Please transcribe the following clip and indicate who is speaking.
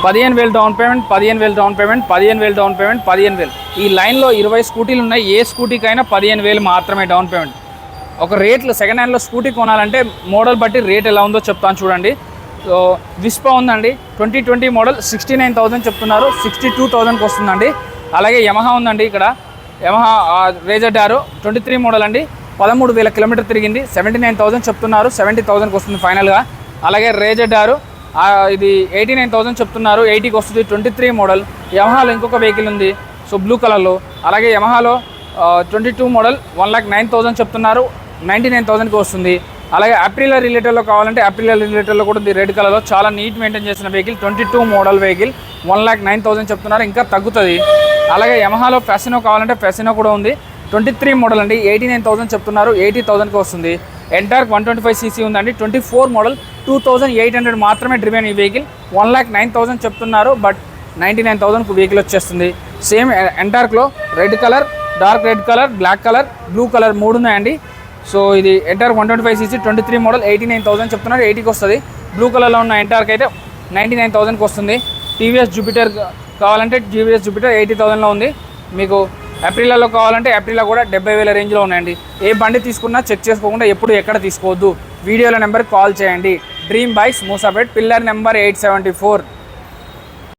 Speaker 1: 15,000 down payment, 15,000 down payment, 15,000 down payment, 15,000. ఈ లైన్లో 20 స్కూటీలు ఉన్నాయి. ఏ స్కూటీకైనా 15,000 మాత్రమే డౌన్ పేమెంట్. ఒక రేట్లు సెకండ్ హ్యాండ్లో స్కూటీ కొనాలంటే మోడల్ బట్టి రేట్ ఎలా ఉందో చెప్తాను చూడండి. సో విస్పా ఉందండి, 2020 మోడల్ 69,000 చెప్తున్నారు, 62,000కి వస్తుందండి. అలాగే యమహా ఉందండి, ఇక్కడ యమహా రేజర్ డారో 23 మోడల్ అండి, 13,000 కిలోమీటర్ తిరిగింది, 79,000 చెప్తున్నారు, 70,000కి వస్తుంది ఫైనల్గా. అలాగే రేజర్ డారో ఇది 89,000 చెప్తున్నారు, 80కి వస్తుంది, 23 మోడల్. యమహాలో ఇంకొక వెహికల్ ఉంది, సో బ్లూ కలర్లో. అలాగే యమహాలో 22 మోడల్ 1,09,000 చెప్తున్నారు, 99,000కి వస్తుంది. అలాగే అప్రిలా రిలేటర్లో కావాలంటే అప్రిలా రిలేటర్లో కూడా ఉంది, రెడ్ కలర్లో చాలా నీట్ మెయింటైన్ చేసిన వెహికల్, 22 మోడల్ వెహికల్ 1,09,000 చెప్తున్నారు, ఇంకా తగ్గుతుంది. అలాగే యమహాలో ఫెసినో కావాలంటే ఫెసినో కూడా ఉంది, 23 మోడల్ అండి, 89,000 చెప్తున్నారు, 80,000కి వస్తుంది. ఎంటార్క్ 125cc ఉందండి, 24 మోడల్ 2,800 మాత్రమే డ్రివెన్ ఈ వెహికల్, 1,09,000 చెప్తున్నారు, బట్ 99,000కు వెహికల్ వచ్చేస్తుంది. సేమ్ ఎంటార్క్లో red colour, dark red colour, black colour, blue colour 3 ఉన్నాయండి. సో ఇది ఎంటార్క్ 125cc 23 మోడల్ 89,000 చెప్తున్నారు, 80కి వస్తుంది. బ్లూ కలర్లో ఉన్న ఎంటార్క్ అయితే 99,000కి వస్తుంది. టీవీఎస్ జూపిటర్ కావాలంటే టీవీఎస్ జూపిటర్ 80,000లో ఉంది. మీకు అప్రిలాలో కావాలంటే అప్రిలా కూడా 70,000 రేంజ్లో ఉన్నాయండి. ఏ బండి తీసుకున్నా చెక్ చేసుకోకుండా ఎప్పుడు ఎక్కడ తీసుకోవద్దు. వీడియోల నెంబర్కి కాల్ చేయండి. Dream bikes Moosapet, pillar number 874.